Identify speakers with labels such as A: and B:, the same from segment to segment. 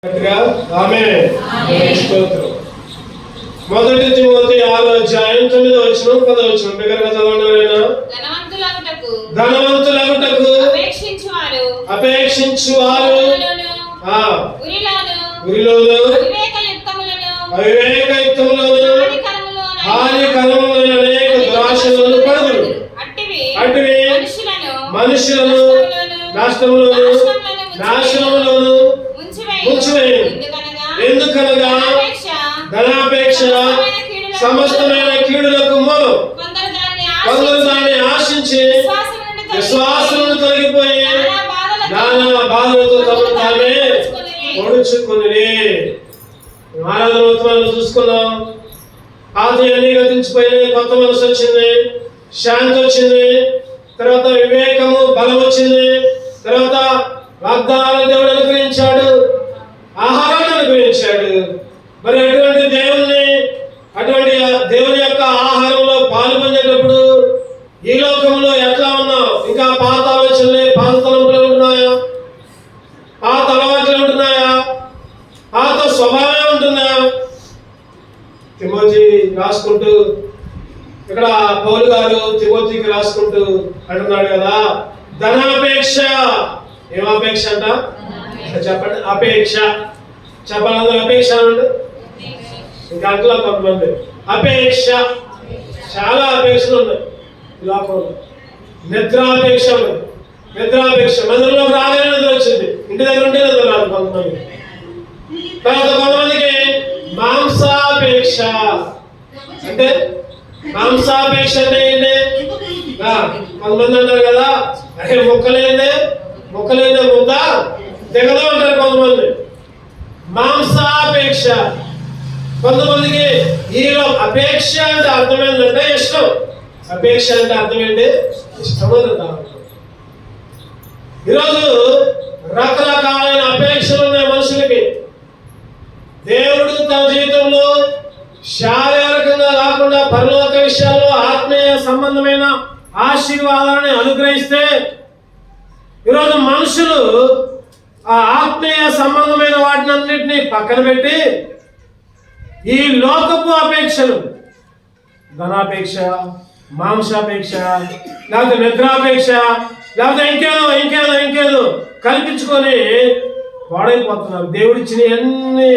A: మొదటి తిమోతి 6వ అధ్యాయం 9వ వచనం 10వ వచనం బిగ్గరగా చదవండి. ఎవరైనా ధనవంతులగుటకు అపేక్షించువారు ఉరిలోను అవివేకయుక్తములను హానికరములైన అనేక దురాశలను పడుదురు. అట్టివి మనుషులను నాశనములోను ముంచివేయును. ఎందుకనగా ధనాపేక్ష సమస్తమైన కీడులకు మూలం. కొందరు దాన్ని ఆశించి విశ్వాసమును తొలగిపోయి నానా బాధలతో తమను తామే పొడుచుకుని. ఆరాధన చూసుకున్నాం. ఆది అన్ని గతించిపోయినాయి, కొత్త మనసు వచ్చింది, శాంతి వచ్చింది, తర్వాత వివేకము బలం వచ్చింది, తర్వాత వాగ్దానాలు దేవుడు అనుగ్రహించాడు, ఆహారాన్ని అనుగ్రహించాడు. మరి అటువంటి దేవుని యొక్క ఆహారంలో పాలు పొందేటప్పుడు ఈ లోకంలో ఎట్లా ఉన్నావు? ఇంకా పాత ఆలోచనలే, పాత తలంపులు ఉంటున్నాయా? పాత అలవాట్లు ఉంటున్నాయా? పాత స్వభావం ఉంటుందా? తిమోతి రాసుకుంటూ ఇక్కడ పౌలు గారు తిమోతికి రాసుకుంటూ అంటున్నాడు కదా, ధనాపేక్ష. ఏం అపేక్ష అంట? చెప్పండి. అపేక్ష చెప్పాలి. అపేక్ష అండి. ఇంకా అంటలా కొంతమంది అపేక్ష. చాలా అపేక్షలు ఉన్నాయి లోకంలో. నిద్రాపేక్ష ఉంది. నిద్రాపేక్ష మందిరంలోకి రాగానే నిద్ర వచ్చింది, ఇంటి దగ్గర ఉంటే నిద్ర రాదు కొంతమంది. తర్వాత కొంతమందికి మాంసాపేక్ష. అంటే మాంసాపేక్ష అంటే ఏంటి? కొంతమంది అంటారు కదా, అరే ముక్కలేదే ముద్ద దిగదు అంటారు కొంతమంది. మాంసాపేక్ష. కొంతమందికి ఈలో అపేక్ష అంటే అర్థం ఏంటంటే ఇష్టం. అపేక్ష అంటే అర్థం ఏంటి? ఇష్టం అని. ఈరోజు రకరకాలైన అపేక్షలు ఉన్నాయి మనుషులకి. దేవుడు తన జీవితంలో శారీరకంగా కాకుండా పరలోక విషయాల్లో ఆత్మీయ సంబంధమైన ఆశీర్వాదాలను అనుగ్రహిస్తే, ఈరోజు మనుషులు ఆ ఆత్మీయ సంబంధమైన వాటిని అన్నింటినీ పక్కన పెట్టి ఈ లోకపు అపేక్షలు, ధనాపేక్ష, మాంసాపేక్ష, లేకపోతే నిద్రాపేక్ష, లేకపోతే ఇంకేదో కల్పించుకొని పాడైపోతున్నారు. దేవుడిచ్చిన అన్ని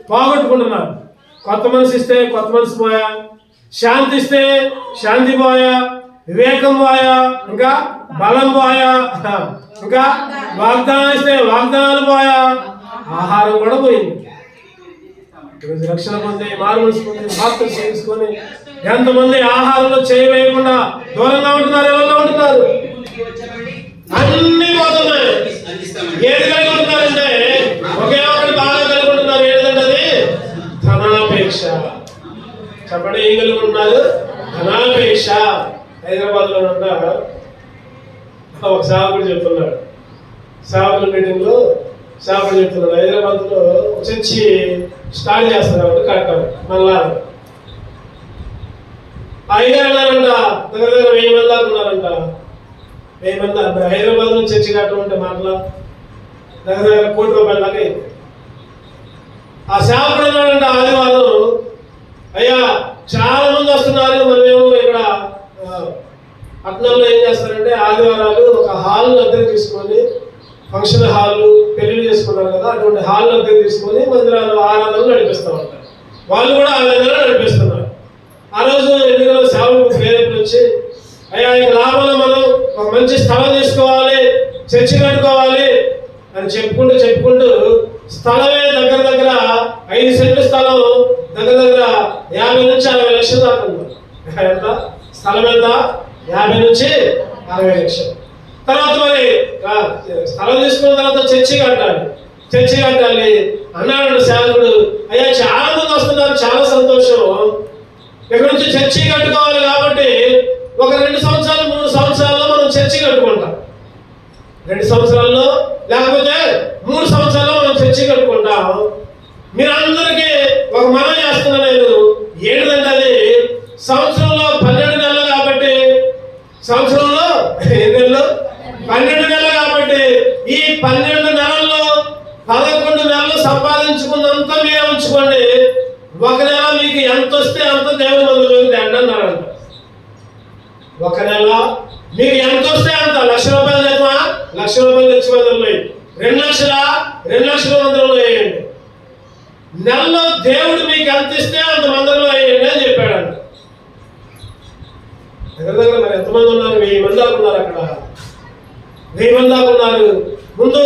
A: పోగొట్టుకుంటున్నారు. కొత్త మనసు ఇస్తే కొత్త మనసు పోయా, శాంతి ఇస్తే శాంతి పోయా, వివేకం పోయా, ఇంకా బలం పోయా, ఇంకా వాగ్దానం ఇస్తే వాగ్దానాలు పోయా, ఆహారం కూడా పోయింది. ఈరోజు రక్షణ పొంది మారు మనసు పొంది బాప్తిస్మం తీసుకొని ఎంతమంది ఆహారంలో చేయవేయకుండా దూరంగా ఉంటున్నారు, ఎవరిలో ఉంటున్నారు? అన్ని పోతున్నాయి. ఏది కలిగి ఉంటున్నారంటే ఒకే ఒకటి బాగా కలిగి ఉంటున్నారు. ఏంటంటే అది ధనాపేక్ష. చెప్పండి, ఏం కలిగి ఉంటున్నారు? ధనాపేక్ష. హైదరాబాద్ లో ఒక సేవకుడు చెప్తున్నాడు. సేవకుల మీటింగ్ లో సేవకుడు చెప్తున్నాడు, హైదరాబాద్ లో చర్చి స్టార్ట్ చేస్తున్నారు కట్టారు మళ్ళా. అయ్యారు అన్నారంట, దగ్గర 1000 మంది దాకా ఉన్నారంట. 1000 మంది హైదరాబాద్ లో చర్చి కట్టమంటే మాటల దగ్గర ₹1 కోటి దాకా అయింది. ఆ సేవకుడు అన్నాడంట ఆదివారం, అయ్యా చాలా మంది వస్తున్నారు, మనమేమో ఇక్కడ పట్టణంలో ఏం చేస్తారంటే ఆదివారాలు ఒక హాల్ అద్దెకు తీసుకొని, ఫంక్షన్ హాల్ పెళ్లి చేసుకున్నారు కదా, అటువంటి హాల్ అద్దెకు తీసుకొని మందిరాలు ఆరాధనలు నడిపిస్తూ ఉంటారు. వాళ్ళు కూడా ఆ విధంగా నడిపిస్తున్నారు. ఆ రోజు ఎన్నికల సేవకు ప్రేరేపణ వచ్చి, అయ్యా ఇక లాభంలో మనం ఒక మంచి స్థలం తీసుకోవాలి, చర్చి కట్టుకోవాలి అని చెప్పుకుంటూ స్థలమే దగ్గర 5 సెంట్ల స్థలం దగ్గర 50 నుంచి 60 లక్షలు దాకా ఉంది. ఎంత స్థలం? ఎంత? 50 నుంచి 60 లక్షలు. తర్వాత మరి స్థలం తీసుకున్న తర్వాత చర్చి కట్టాలి అన్నాడు సేవకుడు. అయ్యా చాలా మంది వస్తున్నారు, చాలా సంతోషం, ఇక్కడ నుంచి చర్చి కట్టుకోవాలి కాబట్టి ఒక 2 సంవత్సరాలు 3 సంవత్సరాల్లో మనం చర్చి కట్టుకుంటాం. 2 సంవత్సరాల్లో లేకపోతే 3 సంవత్సరాల్లో మనం చర్చి కట్టుకుంటాం. మీరందరికీ ఒక మనం చేస్తున్నా నేను. ఏంటంటే అది సంవత్సరంలో 12 నెలలు కాబట్టి, సంవత్సరంలో 12 నెలలు కాబట్టి ఈ 12 నెలల్లో 11 నెలలు సంపాదన ఒక నెల మీకు ఎంత వస్తే అంత దేవుని మందిరంలోకి రండి అన్నారంట. ఒక నెల మీకు ఎంత వస్తే అంత, 1,00,000 రూపాయలు తెచ్చమా, 1,00,000 రూపాయలు తెచ్చి మందిరంలో వేయండి. 2,00,000 మందిరంలో వేయండి. నెలలో దేవుడు మీకు ఎంత ఇస్తే అంత మందిరంలో వేయండి అని చెప్పాడంట. దగ్గర మరి ఎంతమంది ఉన్నారు? 1000 మంది దాకా ఉన్నారు అక్కడ. 1000 మంది దాకా ఉన్నారు. ముందు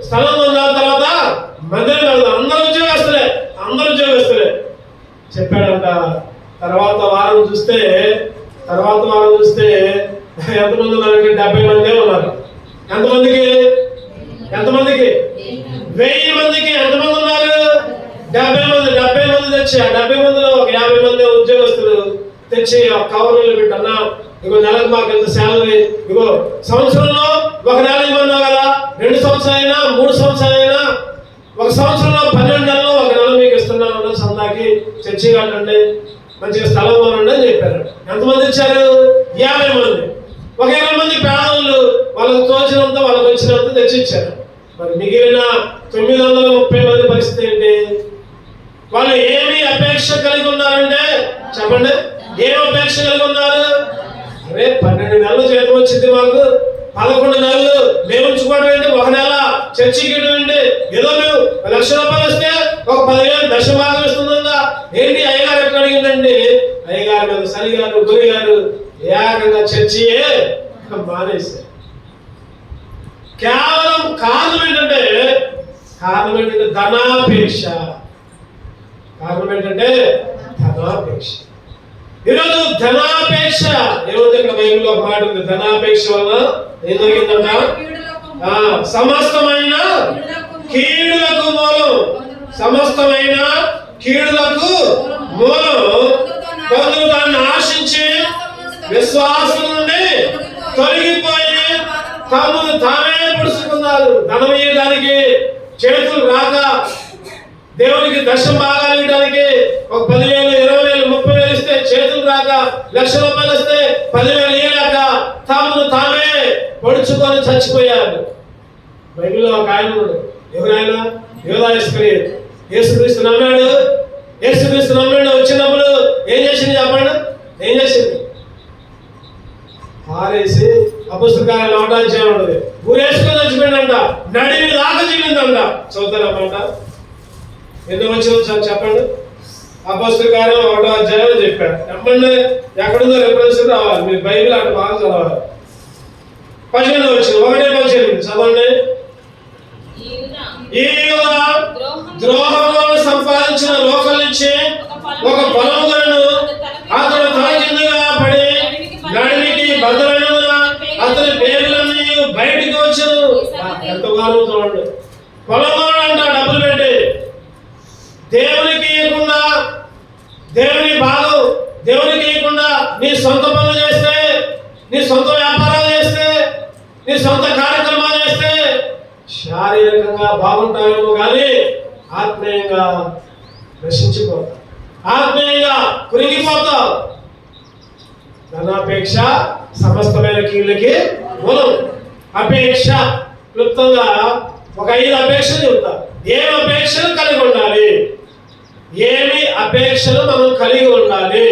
A: స్థలం ఉన్న తర్వాత మందిరం వెళ్దాం, అందరూ ఉద్యోగస్తులే చెప్పాడంట. తర్వాత వారం చూస్తే ఎంతమంది ఉన్నారంటే 70 మందే ఉన్నారు. ఎంతమందికి 1000 మందికి ఎంతమంది ఉన్నారు? 70 మంది. 70 మంది తెచ్చి ఆ 70 మందిలో ఒక 50 మంది ఉద్యోగస్తులు తెచ్చి కవర్లు పెట్టన్నా, ఇగో నెలకు మాకు ఎంత శాలరీ, ఇగో సంవత్సరంలో ఒక నెల ఇవ్వన్నావు కదా, 2 సంవత్సరాలైనా 3 సంవత్సరాలైనా, ఒక సంవత్సరంలో 12 నెలలు ఒక నెల మీకు ఇస్తున్నాను, సందాకి చర్చి కట్టండి, మంచిగా స్థలం కొనండి అని చెప్పారు. ఎంతమంది ఇచ్చారు? 50 మంది. ఒక 20 మంది పేదలు వాళ్ళకి తోచినంత వాళ్ళకి వచ్చినంత తెచ్చి ఇచ్చారు. మరి మిగిలిన 930 మంది పరిస్థితి ఏంటి? వాళ్ళు ఏమి అపేక్ష కలిగి ఉన్నారంటే చెప్పండి, ఏం అపేక్ష కలిగి ఉన్నారు? అరే 12 నెలలు జీతం వచ్చింది మాకు, 11 నెలలు మేము ఉంచుకోవడం ఏంటి, ఒక నెల చర్చికి ఏంటి, ఏదో మేము 1,00,000 రూపాయలు వస్తే ఒక 10,000 దశభాగం ఇస్తుందా ఏంటి? అయ్యగారు ఎక్కడ అడిగిందండి, అయ్యగారు మీద సరిగారు గురిగారు ఏకంగా చర్చియే మానేశారు. కేవలం కారణం ఏంటంటే ధనాపేక్ష. ఈరోజు ధనాపేక్ష ఏముంది? ఇక్కడ బైబిల్లో ఒక మాట ఉంది, ధనాపేక్ష వల్ల ఏం జరిగిందంట? సమస్తమైన కీడులకు మూలం. సమస్తమైన కీడులకు మూలం. కొందరు దాన్ని ఆశించి విశ్వాసం నుండి తొలగిపోయి తమను తామే పొడుచుకున్నారు. ధనం ఇవ్వడానికి చేతులు రాక, దేవునికి దశమ భాగాలు ఇవ్వడానికి ఒక 10,000, 20,000, 30,000 ఇస్తే చేతులు రాక, 1,00,000 రూపాయలు వస్తే 10,000 ఇవ్వలేక తమను తామే పొడుచుకొని చచ్చిపోయారు. బైబిల్లో ఒక ఆయన ఉన్నాడు. ఎవరైనా? యోధా ఇస్కరియోతు. యేసుక్రీస్తు నమ్మాడు. వచ్చినప్పుడు ఏం చేసింది చెప్పండి? ఏం చేసింది? పారేసి అపొస్తలుల కార్యాలు 1వ అధ్యాయం ఉంటుంది, ఊరేసుకొని చచ్చిపోయిందంట. నడిమి దాకా జీవిందంట. చదువుతారన్నమాట. ఎన్ని వచ్చిన చెప్పండి? అపొస్తలుల కార్యాలు 1వ అధ్యాయం చెప్పాడు. చెప్పండి, ఎక్కడుందో రిఫరెన్స్ రావాలి. మీరు బైబిల్ అటు బాగా చదవాలి. 18వ వచ్చిన 1:18 చదవండి. ఈ ద్రోహంలో సంపాదించిన లోకం నుంచి ఒక పొలములను అతను తల కిందగా పడి నడిమికి బద్దలైనందున అతని పేర్లన్నీ బయటికి వచ్చాను. ఎంతగానో చూడండి. పొలములను అంట డబ్బులు పెట్టి దేవునికి ఇవ్వకుండా, దేవుని భాగం దేవునికి ఇవ్వకుండా నీ సొంత పనులు చేస్తే, నీ సొంత వ్యాపారాలు చేస్తే, నీ సొంత కార్యక్రమాలు చేస్తే శారీరకంగా బాగుంటావేమో కానీ ఆత్మీయంగా నశించిపోతావు, ఆత్మీయంగా కురిగిపోతావు. ధనాపేక్ష సమస్తమైన కీళ్ళకి మూలం. అపేక్ష క్లుప్తంగా ఒక 5 అపేక్షలు చెబుతా. ఏమి అపేక్షలు కలిగి ఉండాలి? ఏమి అపేక్షలు మనం కలిగి ఉండాలి?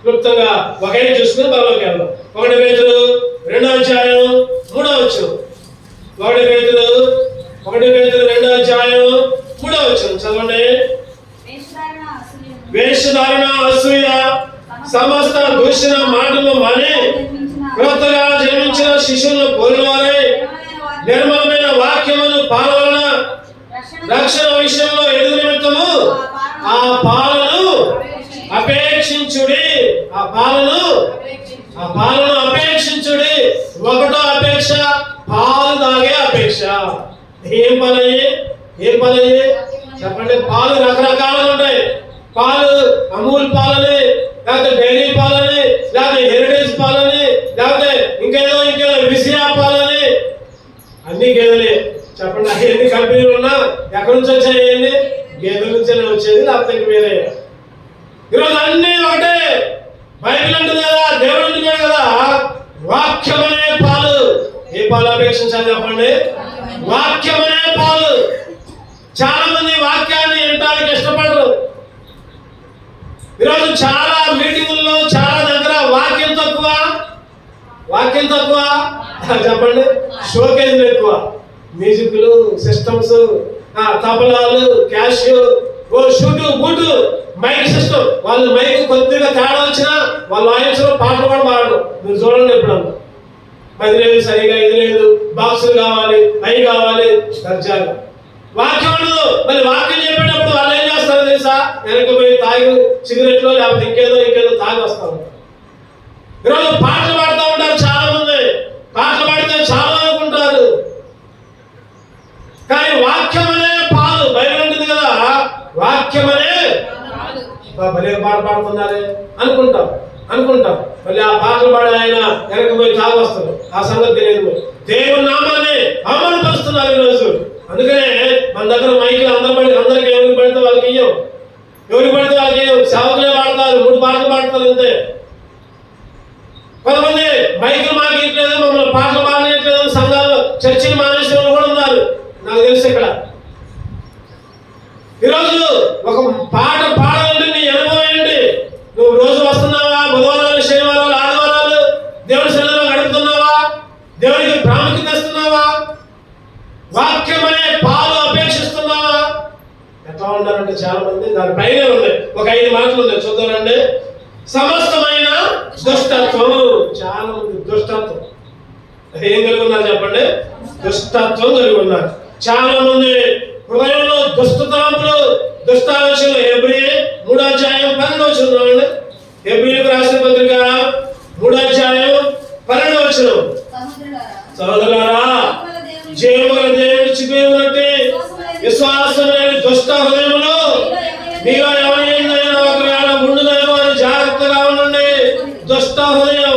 A: క్లుప్తంగా ఒక 5 చూసుకుని బలోకి వెళ్దాం. 1 పేతురు 2వ అధ్యాయం 3వ వచనం. 1 పేతురు 2వ అధ్యాయం 3వ వచనం చదవండి. వేషధారణ, అసూయ, సమస్త దూషణ మాటలు మాని క్రొత్తగా జన్మించిన శిశువులను పోలినవారై నిర్మలమైన వాక్యమును పాలన రక్షణ విషయంలో ఎదుగు నిమిత్తము ఆ పాలను అపేక్షించుడి. ఆ పాలను అపేక్షించుడి. 1వ అపేక్ష పాలు తాగే అపేక్ష. ఏం పాలయ్యి చెప్పండి? పాలు రకరకాలుగా ఉంటాయి. పాలు అమూల్ పాలని, లేకపోతే డైరీ పాలని, లేకపోతే హెరిటేజ్ పాలని, లేకపోతే ఇంకేదో విసియా పాలని, అన్ని గేదెలే. చెప్పండి, ఎన్ని కంపెనీలు ఉన్నా ఎక్కడి నుంచి వచ్చాయి? గేదెల నుంచే వచ్చేది, లేకపోతే వేరే. ఈరోజు అన్ని ఒకటే. బైబిల్ అంటుంది కదా, దేవుడు అంటున్నాడు కదా, వాక్యమనే పాలు. ఏ పాలు అపేక్షించాలి చెప్పండి? వాక్యమనే పాలు. చాలా మంది వాక్యాన్ని వినడానికి ఇష్టపడరు. చాలా మీటింగుల్లో చాలా దగ్గర వాక్యం తక్కువ చెప్పండి, షోకేజ్లు ఎక్కువ, మ్యూజిక్లు, సిస్టమ్స్, తబలాలు, cash, suit boot, mic system. వాళ్ళు మైక్ కొద్దిగా తేడా వచ్చినా వాళ్ళు వాయించడం, పాటలు కూడా పాడరు. మీరు చూడండి ఎప్పుడన్నా. అది లేదు సరిగా, ఇది లేదు, బాక్సులు కావాలి, అవి కావాలి, దర్జాగా. వాక్యం ఉండదు. మరి వాక్యం చెప్పేటప్పుడు వాళ్ళు ఏం చేస్తారో తెలుసా? వెనక్కి పోయి తాగి సిగరెట్లో లేకపోతే ఇంకేదో తాగి వస్తారు. ఈరోజు పాటలు పాడుతూ ఉంటారు చాలా మంది. పాటలు పాడితే చాలా అనుకుంటారు, కానీ వాక్యం అనే పాలు, బైబిల్ ఉంటుంది కదా, వాక్యం అనే భలే పాట పాడుతున్నారే అనుకుంటాం. మళ్ళీ ఆ పాటలు పాడే ఆయన వెనక్కి పోయి తాగి వస్తారు. ఆ సంగతి తెలియదు. దేవుని నామాన్ని అవమానపరుస్తున్నారు ఈరోజు. అందుకనే మన దగ్గర మైకులు అందరికి ఎవరికి పడితే వాళ్ళకి ఇయ్యం, సేవకులే పాడతారు, 3 పాటలు పాడతారు అంతే. కొంతమంది మైకులు మాకు ఇట్లేదు, మమ్మల్ని పాటలు పాడలేదు, సంఘాలు చర్చిలు మానేసిన వాళ్ళు కూడా ఉన్నారు నాకు తెలుసు. ఇక్కడ ఈరోజు ఒక పాట పాడాలంటే నీ అనుభవం ఏంటి? నువ్వు రోజు వస్తున్నావా? బుధవారాలు, శనివారాలు, ఆదివారాలు దేవుని సన్నిధిలో గడుపుతున్నావా? దేవునికి ప్రాముఖ్యత ఇస్తున్నావా? వాక్యం అనే పాలు అపేక్షిస్తున్నావా? ఎట్లా ఉంటారంటే చాలా మంది దాని పైన ఉన్నాయి. ఒక 5 మాటలు ఉన్నాయి, చూద్దామండి. సమస్తమైన దుష్టత్వం. చాలా మంది దుష్టత్వం ఏం కలిగి ఉన్నారు చెప్పండి? దుష్టత్వం కలిగి ఉన్నారు చాలా మంది. హృదయంలో దుష్టతలంపులు, దుష్టాలోచనలు. హెబ్రీ 3వ అధ్యాయం 12వ వచనం. హెబ్రీయులకు రాసిన పత్రిక 3వ అధ్యాయం 12వ వచనం. సహోదరులారా, జీవముగల దేవుని చిగురునట్టి విశ్వాసం లేని దుష్ట హృదయములు మీలో ఎవరైనా ఒకవేళ ఉండునేమో అని జాగ్రత్తగా ఉండండి. దుష్ట హృదయం.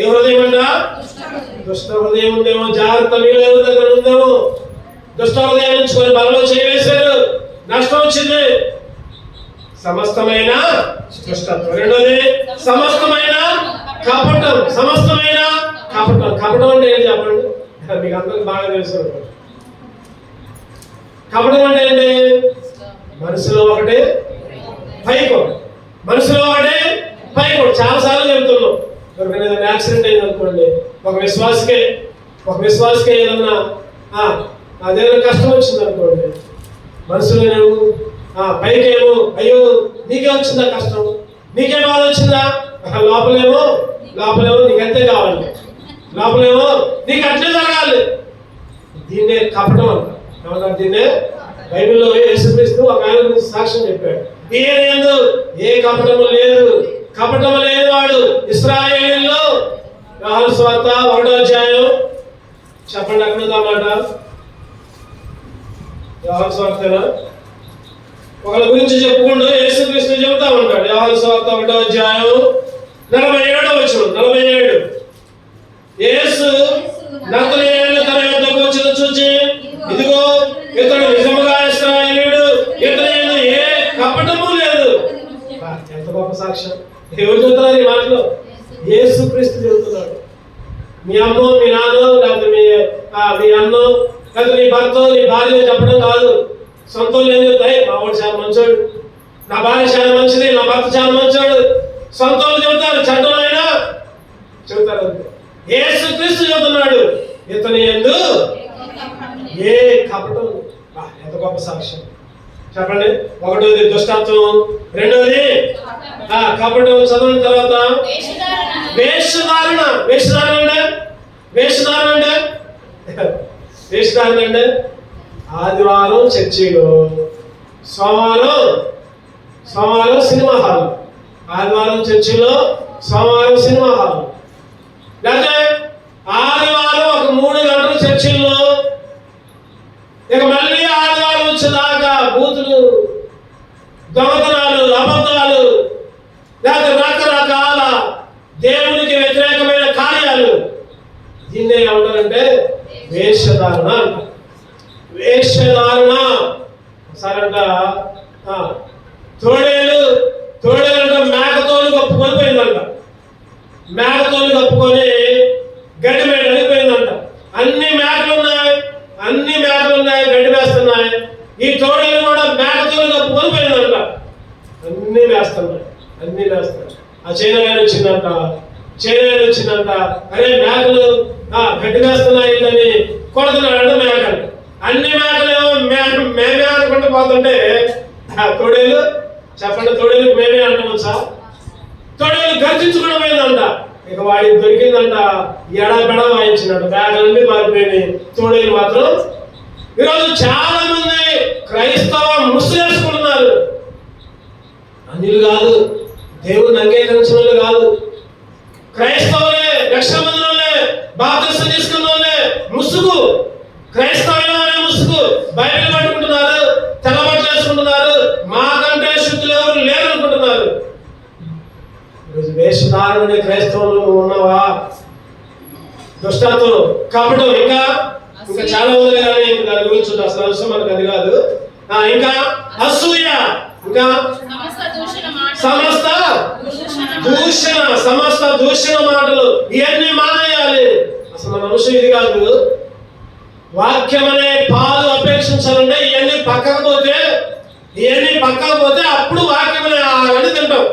A: ఏ హృదయం అంట? దుష్ట హృదయం ఉందేమో జాగ్రత్త. మీలో ఎవరి దగ్గర ఉందేమో దుష్ట హృదయం నుంచి కొన్ని బలలో చేయవేశారు, నష్టం వచ్చింది. సమస్తమైన దుష్టత్వం. రెండోది సమస్తమైన కపటం. కపటం అంటే ఏంటి చెప్పండి? మీకు అందరికి బాగా తెలుసు. కపటం అంటే ఏంటి? మనసులో ఒకటి పైకి చాలా సార్లు చెబుతున్నాం. ఏదైనా యాక్సిడెంట్ అయింది అనుకోండి, ఒక విశ్వాసకే ఏదన్నా అదేదో కష్టం వచ్చింది అనుకోండి, మనసులోనేమో పైకేమో అయ్యో నీకే వచ్చిందా కష్టం, నీకే బాధ వచ్చిందా, లోపలేమో నీకంతే కావాలి, లోపలేమో నీకు అట్లే జరగాలి. దీన్నే కపటం అంట. ఏమన్నారు దీన్నే? బైబిల్లో యేసుక్రీస్తు ఒక ఆయన గురించి సాక్ష్యం చెప్పాడు. ఏ కపటము లేదు వాడు ఇశ్రాయేలీయుల్లో. యోహాను సువార్త 1వ అధ్యాయం చెప్పండి, అక్కడ ఉందన్నమాట. యోహాను సువార్తలో ఒకళ్ళ గురించి చెప్పుకుంటూ యేసుక్రీస్తు చెబుతా ఉంటాడు. యోహాను సువార్త 1వ అధ్యాయం 47వ వచనం. 47. యేసు నతనయేలు తన యొద్దకు వచ్చిన చూచి, ఇదిగో ఇతడు నిజముగా ఇశ్రాయేలీయుడు, ఇతడు ఏ కపటము లేదు. ఎంత గొప్ప సాక్ష్యం! ఎవరు చెబుతున్నారు ఈ మాటలో? యేసుక్రీస్తు చెబుతున్నాడు. మీ అమ్మో, మీ నాన్నో, లేకపోతే మీ అన్నో, లేకపోతే నీ భర్త, నీ భార్య చెప్పడం కాదు. సొంతం ఏం చెప్తాయి? మా వాడు చాలా మంచోడు, నా భార్య చాలా మంచిది, నా భర్త చాలా మంచోడు. సొంతం చెబుతారు, చెడ్డలైనా చెబుతారు. అంతే. యేసుక్రీస్తు చెబుతున్నాడు, ఇతని యందు ఏ కపటం. ఎంత గొప్ప సాక్ష్యం చెప్పండి. ఒకటోది దుష్టత్వం, రెండోది కపటం. చదవని తర్వాత వేషధారణ అంటే ఆదివారం చర్చిలో, సోమవారం సినిమా హాల్. ఆదివారం చర్చిలో, సోమవారం సినిమా హాల్. లేకపోతే ఆదివారం ఒక 3 గంటలు చర్చిల్లో, ఇక మళ్ళీ ఆదివారం వచ్చేదాకా బూతులు, దొంగతనాలు, అబద్ధాలు, లేకపోతే రకరకాల దేవునికి వ్యతిరేకమైన కార్యాలు. దీన్నే ఏమంటారంటే వేషధారణ అంట. సరంట తోడేలు మేకతోలు కప్పుకొని పోయిందంట. మేకతోలు కప్పుకొని గడ్డి మీద అడిగిపోయిందంట. అన్ని మేకలు ఉన్నాయి, గడ్డి వేస్తున్నాయి. ఈ తోడేలు కూడా మేకతోలు కప్పుకొని పోయిందంట. అన్ని చైనా వచ్చిందంట. అరే మేకలు గడ్డి వేస్తున్నాయి కొడుతున్నాడు మేకలు. అన్ని మేకలు మేమే అనుకుంటూ పోతుంటే తోడేలు చెప్పండి, తోడేలు మేమే అంటాం సార్. తోడేలు గర్జించుకోవడం ఏందంట. ఇక వాడికి దొరికిందంట, ఎడబెడ వాయించినట్టు మేకలన్నీ మారిపోయినాయి, తోడేలు మాత్రం. ఈరోజు చాలా మంది క్రైస్తవ ముసుగేసుకుంటున్నారు. అన్యులు కాదు, దేవుడిని అంగీకరించిన వాళ్ళు కాదు, క్రైస్తవులే, లక్షల మందిలోనే బాప్తిసం తీసుకున్న వాళ్ళే ముసుగు, క్రైస్తవులు అనే ముసుగు. బైబిల్ పట్టుకుంటున్నారు, తెల్లబట్టలు వేసుకుంటున్నారు, మాకంటే శుద్ధులు ఎవరు లేరు అనుకుంటున్నారు. వేషధారణ క్రైస్తవులు ఉన్నావా? దుష్టత్వం, కపటం, ఇంకా చాలా ఉంది కానీ దాని గురించి అసలు అవసరం మనకు అది కాదు. ఇంకా అసూయ, ఇంకా సమస్త దూషణ మాటలు, ఇవన్నీ మానేయాలి. అసలు మన అంశం ఇది కాదు. వాక్యం అనే పాలు అపేక్షించాలంటే ఇవన్నీ పక్కకు పోతే అప్పుడు వాక్యం అనే ఆహారాన్ని తింటాం.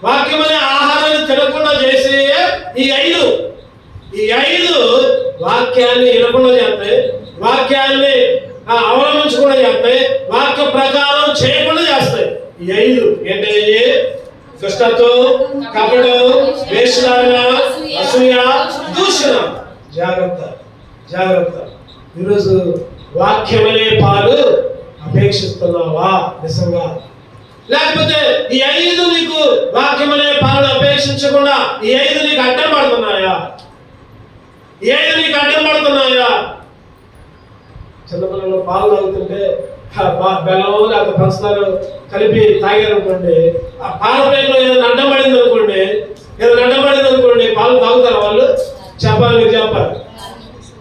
A: వాక్యం అనే ఆహారాన్ని తినకుండా చేసి ఈ ఐదు వాక్యాన్ని వినకుండా చేస్తాయి, వాక్యాన్ని అవలంబించకుండా చేస్తాయి, వాక్య ప్రకారం చేయకుండా చేస్తాయి. ఈ ఐదు ఏంటి? దుష్టత్వం, కపటం, వేషధారణ, అసూయ, దూషణ. జాగ్రత్త. ఈరోజు వాక్యమనే పాలు అపేక్షిస్తున్నావా నిజంగా? లేకపోతే ఈ ఐదు నీకు వాక్యమనే పాలు అపేక్షించకుండా ఈ ఐదు నీకు అడ్డం పడుతున్నాయా? చిన్నపిల్లలు పాలు తాగుతుంటే బెల్లం లేకపోతే పంచదార కలిపి తాగారనుకోండి, ఆ పాల ప్లేట్లో ఏదైనా అడ్డం పడింది అనుకోండి, పాలు తాగుతారా వాళ్ళు? మీరు చెప్పాలి.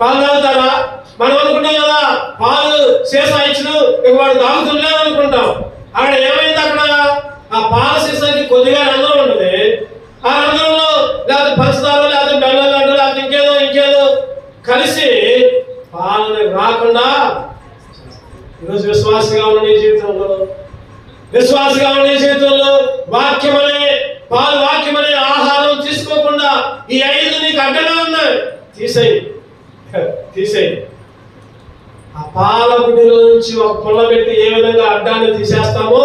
A: పాలు తాగుతారా? మనం అనుకుంటాం కదా, పాలు సీసా ఇచ్చిన ఇక వాడు తాగుతుండలేదు అనుకుంటాం. అక్కడ ఏమైంది? అక్కడ ఆ పాల సీసాకి కొద్దిగా రంధ్రం ఉంటుంది. ఆ రంధ్రంలో లేకపోతే పంచదార, లేకపోతే బెల్లం లాంటి, లేకపోతే ఇంకేదో కలిసి పాలని రాకుండా. ఈరోజు విశ్వాసగా ఉన్న నీ జీవితంలో వాక్యమనే పాలు, వాక్యమనే ఆహారం తీసుకోకుండా ఈ ఐదు నీకు అడ్డంగా ఉన్నాయి. తీసేయి. ఆ పాల గుడిలో నుంచి ఒక పుల్ల పెట్టి ఏ విధంగా అడ్డాన్ని తీసేస్తామో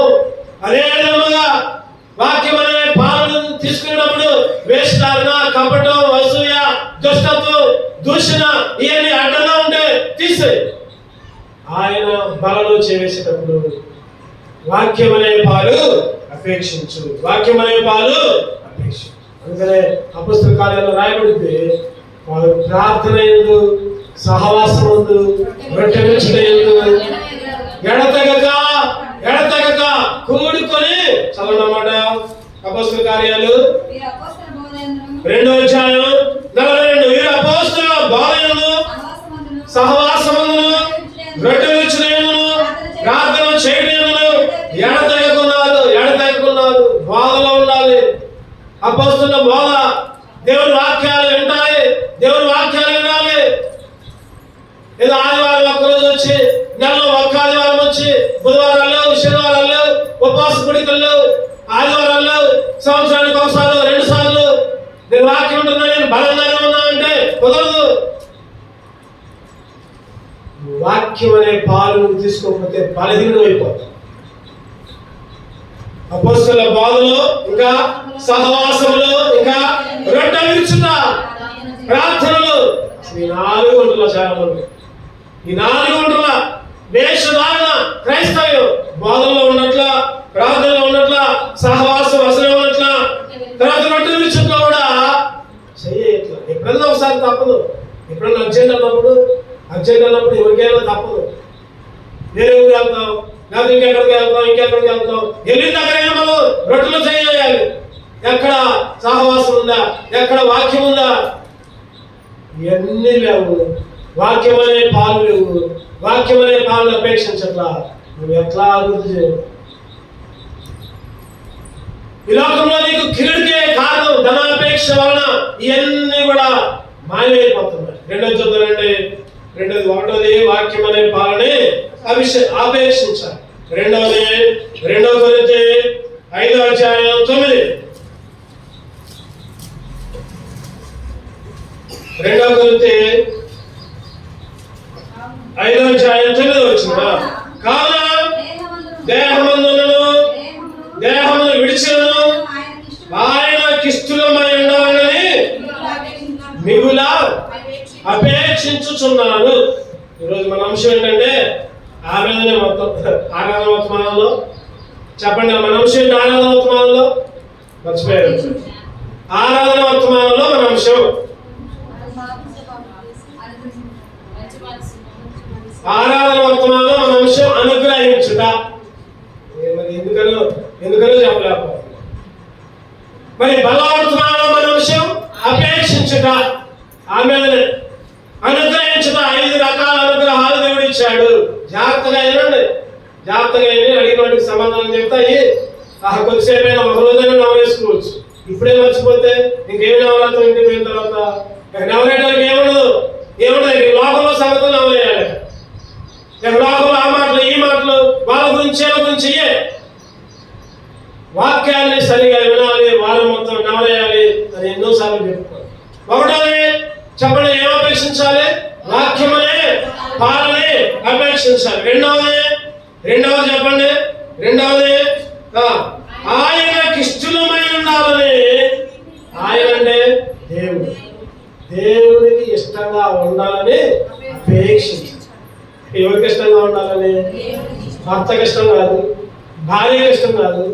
A: అదే విధంగా వాక్యమనే పాలను తీసుకునేటప్పుడు వేషధారణ, కపటం, అసూయ, దుష్టత్వం, దూషణ ఇవన్నీ అడ్డంగా ఉంటే తీసేయి. ఆయన బలలో చేసేటప్పుడు వాక్యమనే పాలు అపేక్షించు. అందుకనే అపొస్తలుల కార్యాల్లో రాయబడింది, వారు ప్రార్థన యందు, సహవాసం యందు, రొట్టె విరుచుట యందు ఎడతెగక కూడుకొని చదవనమాట. అపొస్తలుల కార్యాలు 2వ అధ్యాయం 42. వీరు అపొస్తలుల బోధయందు, సహవాసమందును, రొట్టె విరుచుట యందును, ప్రార్థన చేయటందును ఎడతెగకున్నారు. బోధలో ఉండాలి. అపొస్తలుల బోధ, దేవుని వాక్యాలు వినాలి. ఏదో ఆదివారం ఒక్కరోజు వచ్చి, నెలలో ఒక్క ఆదివారం వచ్చి, బుధవారాల్లో, శనివారాల్లో, ఉపవాస పుడికల్లో, ఆదివారాల్లో, సంవత్సరానికి ఒకసారి 2 సార్లు నేను వాక్యం ఉంటున్నా, నేను బలంగానే ఉన్నా అంటే కుదరదు. వాక్యం అనే పాలు తీసుకోకపోతే బలహీనుడు అయిపోతాం. అపొస్తలుల బోధలో, ఇంకా సహవాసంలో, ఇంకా రొట్టె విరుచుట, ప్రార్థనలు, ఈ 4 గంటల చాలా మంది. ఈ 4 గంటల వేషధారణ క్రైస్తవ్యం బోధనలో ఉన్నట్ల, ప్రార్థనలో ఉన్నట్ల, సహవాసం అసలు ఉన్నట్ల, తర్వాత రొట్టె విరుచుట్లో కూడా చెయ్యట్లా. ఎప్పుడన్నా ఒకసారి తప్పదు. ఎప్పుడన్నా అర్జెంట్ అన్నప్పుడు ఎవరికైనా తప్పదు. వేరే ఊరు వెళ్తాం, లేకపోతే ఇంకెక్కడికి వెళ్తాం. వెళ్ళిన దగ్గరైనా మనం రొట్టెలు చేయాలి. ఎక్కడ సహవాసం ఉందా? ఎక్కడ వాక్యం ఉందా? ఇవన్నీ లేవు. వాక్యమనే పాలు లేవు. వాక్యమనే పాలను అపేక్షించట్లా. నువ్వు ఎట్లా అభివృద్ధి చేయవు? ఈ లోకంలో నీకు కీడుకే కారణం ధనాపేక్ష వలన ఇవన్నీ కూడా మాయమైపోతున్నాయి. 2వ వాక్యమనే పాలని ఆపేక్షించాలి. 2 కొరింథీ 5వ అధ్యాయం 9. 2 కొరింథీ 5:9 కావున దేహమందును దేహమును విడిచినను ఆయనకిష్టులమై ఉండాలని మిగుల అపేక్షించుచున్నాను. ఈరోజు మన అంశం ఏంటంటే ఆరాధన మొత్తం ఆరాధన వర్తమానంలో చెప్పండి. మన అంశం ఏంటి? ఆరాధన వర్తమానంలో మర్చిపోయారు. ఆరాధన వర్తమానంలో మన అంశం ఆరాధన వర్తమానంలో మన అంశం అనుగ్రహించుట. మరి ఎందుకనో చెప్పలేకపోతుంది. మరి బలవర్తమానంలో మన అంశం అపేక్షించుట. ఆమె అనుగ్రహించుట. 5 రకాల అనుగ్రహాలు దేవుడు ఇచ్చాడు. జాగ్రత్తగా వినండి. జాగ్రత్తగా అడిగిన వాటికి సమాధానం చెప్తాయి. కొద్దిసేపు అయినా ఒక రోజైనా నవరేసుకోవచ్చు. ఇప్పుడే మర్చిపోతే ఇంకేం నవరాత్రం ఇంటికి పోయిన తర్వాత నవరేయడానికి ఏముండదు. లోకంలో సంగతులు నవరేయాలి. లోకంలో ఆ మాటలు ఈ మాటలు వాళ్ళ గురించి వాక్యాన్ని సరిగా వినాలి, వారం మొత్తం నవరేయాలి అని ఎన్నోసార్లు చెప్పుకోవాలి. ఒకటోది చెప్పండి, ఏం అపేక్షించాలి? వాక్యమనే పాలనే అపేక్షించాలి. రెండవది చెప్పండి. రెండవది ఆయనకిష్టులమై ఉండాలని. ఆయన అంటే దేవునికి ఇష్టంగా ఉండాలని అపేక్షించాలి. ఎవరికి ఇష్టంగా ఉండాలని? భర్తకి ఇష్టం కాదు, భార్యకి ఇష్టం కాదు,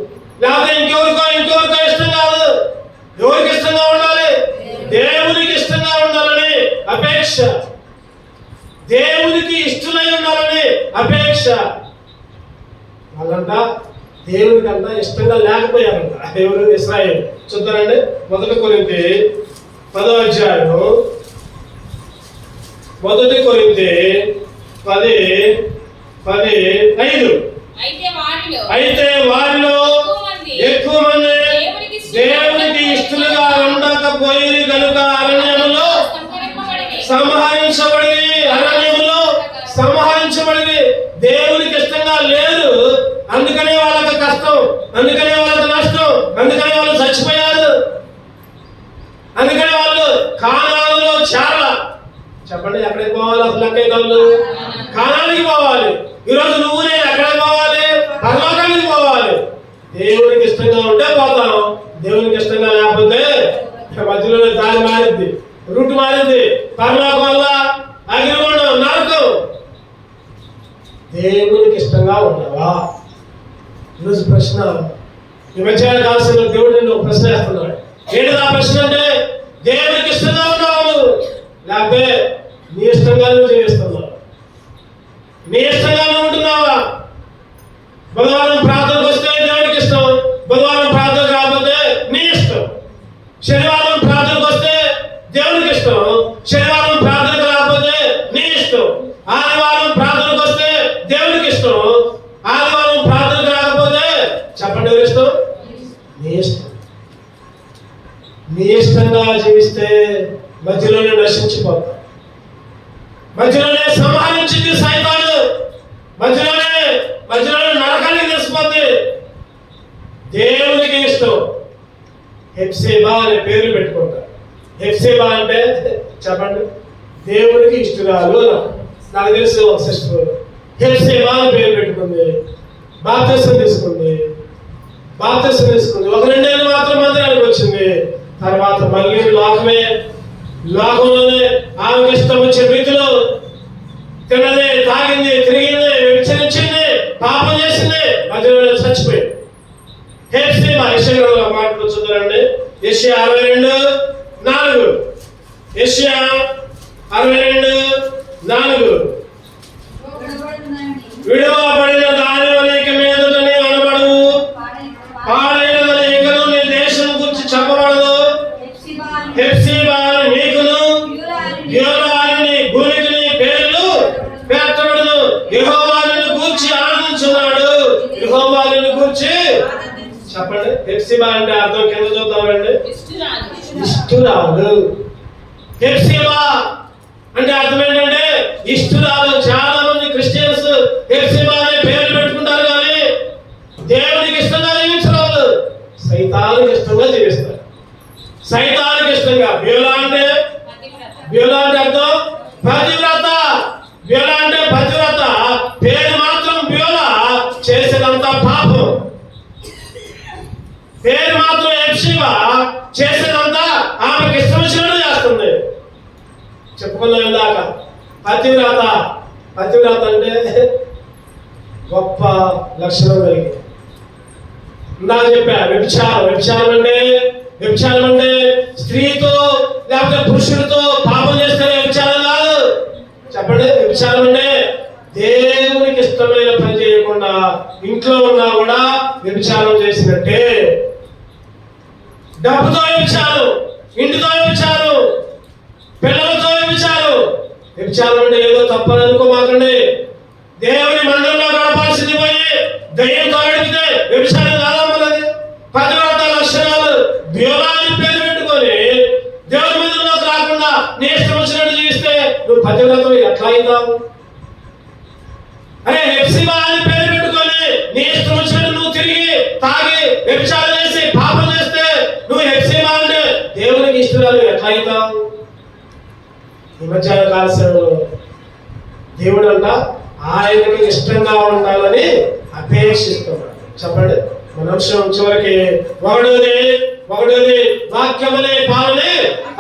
A: లేకపోతే ఇంకెవరికో ఇష్టం కాదు. ఎవరికి ఇష్టంగా ఉండాలి? దేవునికి ఇష్టంగా ఉండాలని అపేక్ష. దేవునికి ఇష్టమై ఉండాలని అపేక్ష. వాళ్ళంట దేవునికి అంతా ఇష్టంగా లేకపోయారంట. దేవుడు ఇశ్రాయేలు. చూద్దారండి. 1 కొరింథీ 10:5 1 కొరింథీ 10:5 అయితే వారిలో ఎక్కువ మంది దేవునికి ఇష్టలుగా ఉండకపోయి కనుక అరణ్యములో సంహరించబడి దేవునికి ఇష్టంగా లేరు. అందుకనే వాళ్ళకి కష్టం, అందుకనే వాళ్ళకి నష్టం, అందుకనే వాళ్ళు చచ్చిపోయారు. అందుకనే వాళ్ళు కానానులో చేరాల. చెప్పండి, ఎక్కడికి పోవాలి? అసలు ఎక్కడికి? కానానికి పోవాలి. ఈరోజు నువ్వు నేను ఎక్కడికి పోవాలి? పరలోకానికి పోవాలి. దేవునికి ఇష్టంగా ఉంటే పోతాం. దేవునికి ఇష్టంగా లేకపోతే మధ్యలో దారి మారింది, రూట్ మారింది. పరలోకం వల్ల అగ్నిగుండం, నరకం. దేవునికి ఇష్టంగా ఉన్నావా? ఈరోజు ప్రశ్న. ఈ మధ్య కావాల్సిన దేవుడు నిన్ను ప్రశ్న వేస్తున్నాడు. ఏంటి ఆ ప్రశ్న అంటే, దేవునికి ఇష్టంగా ఉన్నావు లేకపోతే నీ ఇష్టంగా నువ్వు జీవిస్తున్నావు? నీ ఇష్టంగా నువ్వు ఉంటున్నావా? బుధవారం ప్రార్థనకు వస్తే దేవునికి ఇష్టం, బుధవారం ప్రార్థన కాకపోతే నీ ఇష్టం. శనివారం ప్రార్థనకు వస్తే దేవునికి ఇష్టం, శనివారం ప్రార్థనకు రాకపోతే నీ ఇష్టం. ఆదివారం ప్రార్థనకు వస్తే దేవునికి ఇష్టం, ఆదివారం ప్రార్థనకు రాకపోతే చెప్పండి ఎవరి ఇష్టం? నీ ఇష్టం. నీ ఇష్టంగా జీవిస్తే మధ్యలోనే నశించిపోతాం. మధ్యలోనే సంహరించింది సైతాను. మధ్యలోనే నరకానికి తెలిసిపోతుంది. దేవునికి ఇష్టం. హెప్సిబా అనే పేరు పెట్టుకుంటారు. హెప్సిబా అంటే చెప్పండి, దేవునికి ఇష్టరాలు. నాకు తెలుసు ఒక సిస్టర్ హెప్సిబా అని పేరు పెట్టుకుంది. బాప్తిసం తీసుకుంది. ఒక 2 ఏళ్ళు మాత్రం మందిరానికి వచ్చింది. తర్వాత మళ్ళీ లోకంలోనే ఆమెకి ఇష్టం వచ్చే రీతిలో తిన్నది, తాగింది, తిరిగింది, విచరించింది, పాపం చేసింది, మధ్యలో చచ్చిపోయింది. హెప్సిబా. యెషయా మాటలు చూద్దారండి. యెషయా 62:4. యెషయా 62:4 విడవబడిన దాని వలె మీదటనే అనబడు, పాడైన వలె నీ దేశం గురించి చెప్పబడదు. హెప్సిబా నీకును గియోరాని భూమికి నీ పేర్లు పెట్టబడును. యెహోవా నిన్ను గూర్చి ఆనందించున్నాడు. యెహోవా నిన్ను గూర్చి చెప్పండి. హెప్సిబా అంటే అర్థం కింద చూద్దామండి. ఇష్టురాలు. హెప్సిబా అంటే అర్థం ఏంటంటే ఇష్టురాలు. చాలా మంది క్రిస్టియన్స్ హెప్సిబా అనే పేర్లు పెట్టుకుంటారు, కానీ దేవునికి ఇష్టంగా జీవించరు. వాళ్ళు సైతానికి ఇష్టంగా జీవిస్తారు. సైతానికి ఇష్టంగా. బేలా అంటే బ్యూలా అంటే అర్థం పతివ్రత. బ్యూలా అంటే పతివ్రత. పేరు మాత్రం బ్యూలా, చేసేదంతా పాపం. పేరు మాత్రం ఎప్సిబా, చేసేదంతా ఆమెకి ఇష్టం వచ్చినట్టు చేస్తుంది. చెప్పుకున్నాం ఇందాక పతివ్రత. పతివ్రత అంటే గొప్ప లక్షణం కలిగి. ఇందాక చెప్పా వ్యభిచారం. వ్యభిచారం అంటే స్త్రీతో లేకపోతే పురుషుడితో పాపం చేస్తే వ్యభిచారం కాదు. చెప్పండి, వ్యభిచారం అంటే దేవునికి ఇష్టమైన పని చేయకుండా ఇంట్లో ఉన్నా కూడా వ్యభిచారం చేసినట్టే. డబ్బుతో వ్యభిచారం, ఇంటితో వ్యభిచారం, పిల్లలతో వ్యభిచారం. వ్యభిచారం అంటే ఏదో తప్పని అనుకోమాకండి. దేవుని మందిరంలో గడపాల్సింది పోయి దయ్యంతో గడిపితే వ్యభిచారం కాదా మనది? పతివ్రత లక్షణాలు బ్యూలాని పేరు పెట్టుకొని దేవుని మందిరంలోకి రాకుండా నీ ఇష్టం వచ్చినట్టు జీవిస్తే నువ్వు పతివ్రత ఎట్లా అవుతావు? అరే హెప్సిబా అని పేరు పెట్టుకొని నీ ఇష్టం వచ్చినట్టు నువ్వు తిరిగి తాగి వ్యభిచారం చేసి పాపం చేస్తే నువ్వు హెప్సిబా అంటే దేవునికి ఇష్టరాలు ఎట్లా అవుతావు? ఈ మధ్యాహ్న కాలశంలో దేవుడు అంట ఆయనకి ఇష్టంగా ఉండాలని అపేక్షిస్తున్నాడు. చెప్పండి, మన అంశం చివరికి ఒకటోది వాక్యమనే పాలనే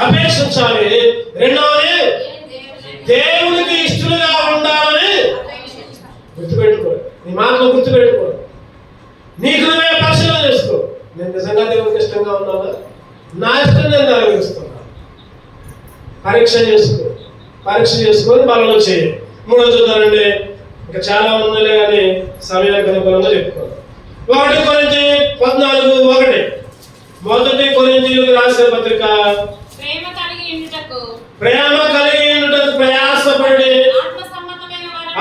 A: అపేక్షించాలి. రెండవది దేవునికి ఇష్టలుగా ఉండాలని గుర్తుపెట్టుకో. నీ మాటలు గుర్తుపెట్టుకో. నీకు నువ్వే పరిశీలన చేసుకో. నేను నిజంగా దేవునికి ఇష్టంగా ఉన్నానా? నా ఇష్టం నేను నెరవేరుస్తున్నా. పరీక్ష చేసుకొని బలంలో చేయి. మూడో చూద్దానండి, ఇంకా చాలా ఉందిలే కానీ సమయానికి అనుకూలంగా చెప్పుకోవాలి. 1 కొరింథీ 14:1. 1 కొరింథీయులకు రాసిన పత్రిక. ప్రేమ కలిగి ఉండుటకు ప్రయాసపడి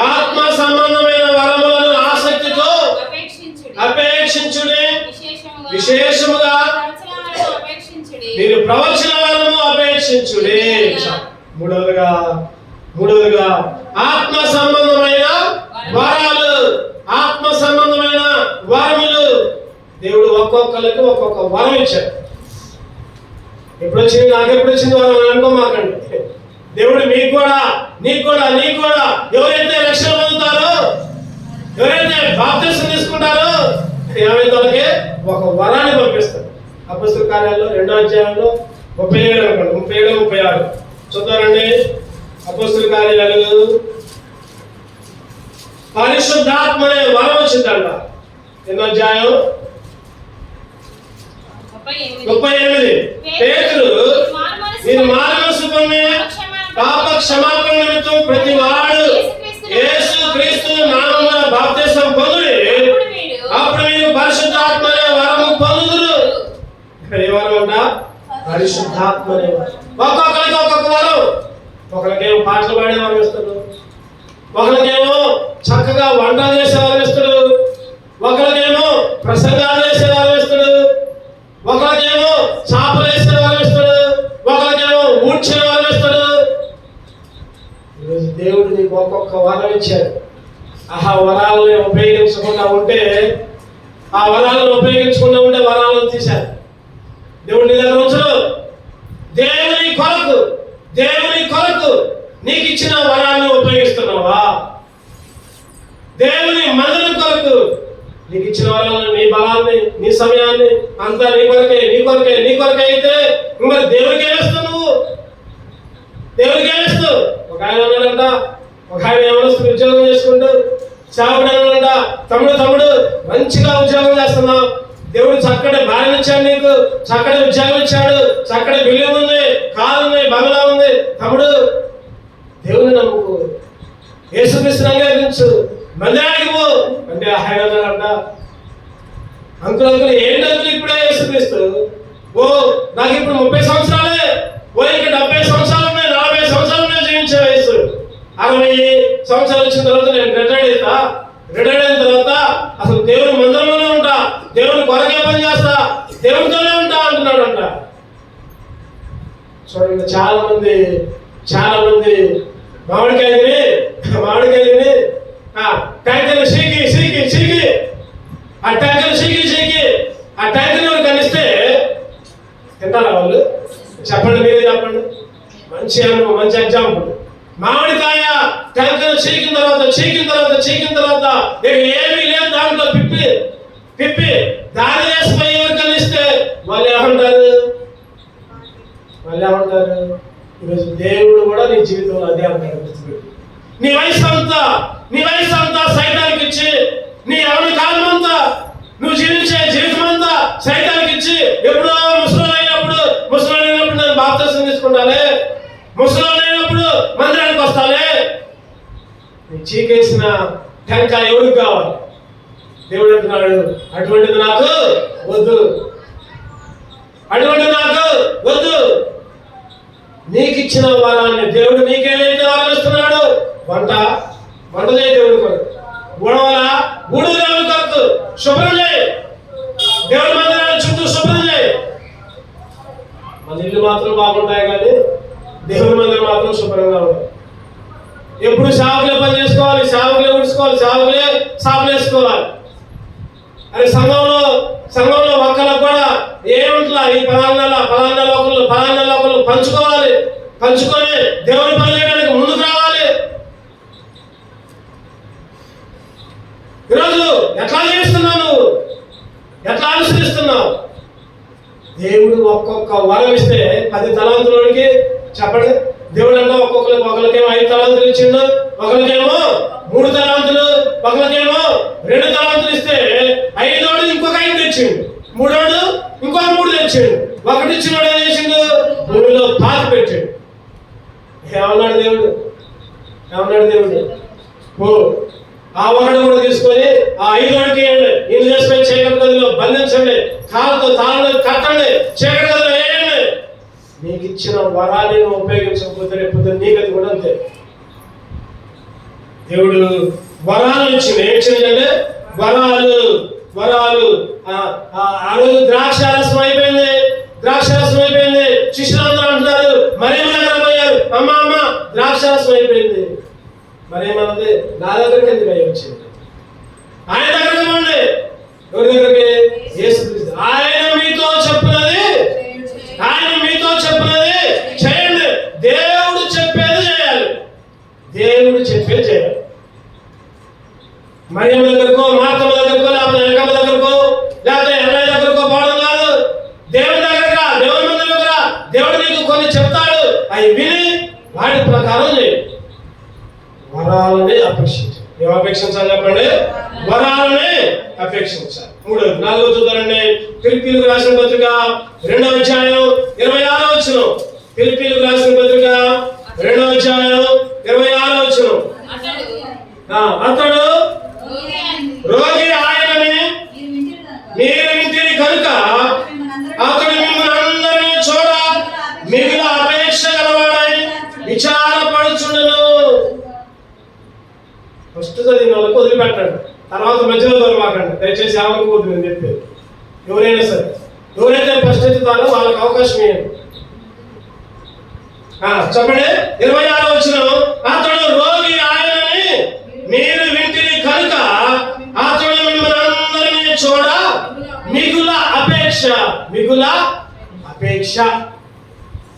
A: ఆత్మ సంబంధమైన వరములను ఆసక్తితో అపేక్షించుడి. విశేషముగా మీరు ప్రవచన వరము అపేక్షించుడి. మూడవదిగా ఆత్మ సంబంధమైన వరములు. దేవుడు ఒక్కొక్కరికి ఒక్కొక్క వరం ఇచ్చాడు. ఎప్పుడు వచ్చింది? నాకెప్పుడు వచ్చింది వరం అనుకోమాకండి. దేవుడు నీకు కూడా ఎవరైతే రక్షణ పొందుతారో, ఎవరైతే బాప్తిసం తీసుకుంటారో ఏమైతే వాళ్ళకి ఒక వరాన్ని పంపిస్తారు. అపొస్తలుల కార్యాల్లో 2వ అధ్యాయంలో 37-36 చూద్దారండి. అపొస్తలుల కార్యాలు పరిశుద్ధాత్మ అనే వరం వచ్చిందంట. 2వ అధ్యాయం 38. పేతురు, మీరు మారుమనస్సు పొంది పాప క్షమాపణ నిమిత్తం ప్రతి వాడు యేసుక్రీస్తు నామమున బాప్తిసం పొందుడి, అప్పుడు మీరు పరిశుద్ధాత్మ అనే వరము పొందుదురు. ఏ వరం అంట? పరిశుద్ధాత్మ అనే వరం. ఒక్కొక్కరికి ఒక్కొక్క వరం. ఒకరికేమో పాటలు పాడే వరం ఇస్తాడు, ఒకరికేమో చక్కగా వంట చేసే వరం ఇస్తాడు, ఒకరికేమో ప్రసంగాలు చేసే వరం ఇస్తాడు, ఒకరికేమో చాపలు వేసే వరం ఇస్తాడు, ఒకరికేమో ఊడ్చే వరం ఇస్తాడు. ఈరోజు దేవుడు నీకు ఒక్కొక్క వరం ఇచ్చాడు. ఆ వరాలని ఉపయోగించకుండా ఉంటే వరాలను తీశారు. దేవుడు నీ దగ్గర ఉంచడు. దేవుని కొరకు నీకు ఇచ్చిన వరాన్ని ఉపయోగిస్తున్నావా? దేవుని మందిరం కొరకు నీకు ఇచ్చిన వరాలను, నీ బలాన్ని, నీ సమయాన్ని అంతా నీ కొరకే అయితే మరి దేవుడికి ఏమిస్తావు? నువ్వు దేవుడికి ఏమిస్తావు? ఒక ఆయన ఉన్నాడంట, ఒక ఆయన ఏమనిస్తుంది ఉద్యోగం చేసుకుంటూ చాపడంట, తమ్ముడు మంచిగా ఉద్యోగం చేస్తున్నావు, దేవుడు చక్కటి భార్యను ఇచ్చాడు, నీకు చక్కటి ఉద్యోగం ఇచ్చాడు, చక్కటి బిల్లు ఉంది, కారు ఉంది, బంగ్లా ఉంది. తమ్ముడు, దేవుని నమ్ముకో, యేసుక్రీస్తుని అంగీకరించు, మందిరానికి పో అంటే ఆయన అన్నాడంట, అంకుల్ ఏంటంటే ఇప్పుడే యేసుక్రీస్తు, నాకు ఇప్పుడు 30 సంవత్సరాలే, ఇంకా 70 సంవత్సరాలు ఉన్నాయి, 40 సంవత్సరాలు ఉన్నాయి జీవించే వయసు. 60 సంవత్సరాలు వచ్చిన తర్వాత నేను రిటైర్డ్ అయిన తర్వాత అసలు దేవుని మందిరంలోనే ఉంటా, దేవుని కొరకే పని చేస్తా, దేవునితోనే ఉంటా అంటున్నాడంట. చూడండి, చాలా మంది మామిడికాయ తిని ట్యాంకర్లు సీకి ఆ ట్యాంకర్లు కనిస్తే తింటారా వాళ్ళు? చెప్పండి, మీరే చెప్పండి. మంచి అనుభవం, మంచి ఎగ్జాంపుల్. మామిడికాయ టెంకను చీకిన తర్వాత ఏమీ లేదు దాంట్లో పిప్పి దాని వేసిపోయి ఎవరికైనా ఇస్తే వాళ్ళు ఏమంటారు? ఈరోజు దేవుడు కూడా నీ జీవితంలో అదే అంటాడు. నీ వయసు అంతా సైతానికి ఇచ్చి, నీ ఎవరి కాలం అంతా నువ్వు జీవించే జీవితం అంతా సైతానికి ఇచ్చి, ఎప్పుడో ముసలోనైనప్పుడు నేను బాప్తిసం తీసుకుంటానే, ముసలోనైనప్పుడు మందిరానికి వస్తానే. నీ చీకేసిన టెంకాయ ఎవరికి కావాలి? దేవుడు అంటున్నాడు, అటువంటిది నాకు వద్దు. నీకు ఇచ్చిన వరాన్ని దేవుడు నీకేదైతే వరం ఇస్తున్నాడు, వంట చేయి దేవుడి కొరకు, గూడు దేవుడి కొరకు శుభ్రం చేయి, దేవుడి మందిరాన్ని చుట్టూ శుభ్రం చేయి. మన ఇల్లు మాత్రం బాగుంటాయి కానీ దేవుడి మందిరం మాత్రం శుభ్రంగా ఉంటాయి. ఎప్పుడు సేవకులే పని చేసుకోవాలి, సేవకులే ఉడుచుకోవాలి, సేవకులే సాపులు వేసుకోవాలి. అదే సంఘంలో ఒక్కళ్ళకు కూడా ఏమంటలా, ఈ పలానా ఒకళ్ళు పంచుకొని దేవుని పని చేయడానికి ముందుకు రావాలి. ఈరోజు ఎట్లా చేస్తున్నావు? ఎట్లా అనుసరిస్తున్నావు? దేవుడు ఒక్కొక్క వరం ఇస్తే 10 తలాంతులకి చెప్పండి. దేవుడు అంటే ఒకరికేమో 5 తలాంతులు ఇచ్చిండు, ఒకరికేమో 3 తలాంతులు, ఒకరికేమో 2 తలాంతులు ఇస్తే 5వాడు ఇంకొక 5 తెచ్చిండు, 3వాడు ఇంకొక 3 తెచ్చిండు. ఒకటి ఇచ్చినవాడు ఏం చేసిండు? భూమిలో పాతి పెట్టాడు. ఏమన్నాడు దేవుడు? ఆ ఒకటి కూడా తీసుకొని ఆ 5వాడికి ఇల్లు చేసుకొని చీకటి గదిలో బంధించండి, కాళ్ళతో తాళాలు కట్టండి, చీకటి గదిలో వేయండి. నీకు ఇచ్చిన వరాన్ని ఉపయోగించకపోతే రేపు నీకు కూడా అంతే. దేవుడు వరాలు ఇచ్చింది. ఏం ఇచ్చిందంటే వరాలు. ఆ రోజు ద్రాక్షారసం అయిపోయింది. శిష్యులందరూ అంటున్నారు, మరియమ్మ దగ్గర పోయారు, అమ్మ ద్రాక్షారసం అయిపోయింది. మరేమన్నది, నా దగ్గరికి ఎందుకు అయ్యి వచ్చింది? ఆయన దగ్గరికి పోండి. ఎవరి దగ్గరికి? యేసుక్రీస్తు. ఆయన మీతో చెప్పినది చేయండి. దేవుడు చెప్పేది చేయాలి. మరియమ్మ దగ్గరకో, మార్తమ్మ దగ్గరకో, లేకపోతే ఎక్కమ్మ దగ్గరకో, లేకపోతే ఎన్నయ్య దగ్గరకో పోవడం కాదు. దేవుడి దగ్గరగా, దేవుడి మందిరం దగ్గర దేవుడు నీకు కొన్ని చెప్తాడు, అవి విని వాటి ప్రకారం చేయి. వరాలని అపేక్షించాలి. ఏం అపేక్షించాలి చెప్పండి? వరాలని అపేక్షించాలి. 4 చూద్దారండి. ఫిలిప్పీయులకు రాసిన పత్రిక 2వ అధ్యాయం 26వ వచనం. ఫిలిప్పీయులకు రాసిన పత్రిక 2వ అధ్యాయం 26వ వచనం. అతడు రోగి ఆయనని మీరు వింటిరి కనుక అతడు మిమ్మల్ని అందరినీ చూడ మిగిలిన అపేక్ష గలవాడై విచారపడుచుండును. ఫస్ట్ చదివిన వాళ్ళకి వదిలిపెట్టాడు, తర్వాత మధ్యలో దొరకకండి దయచేసి. ఎవరికి వదిలి చెప్పి ఎవరైనా సరే, ఎవరైతే ఫస్ట్ ఎత్తుతారో వాళ్ళకి అవకాశం ఇవ్వండి. చెప్పండి. 26వ వచనం. అతడు రోగి ఆయనని మీరు వింటిరి కనుక అతడు మిమ్మల్ని అందరినీ చూడ మిగుల అపేక్ష.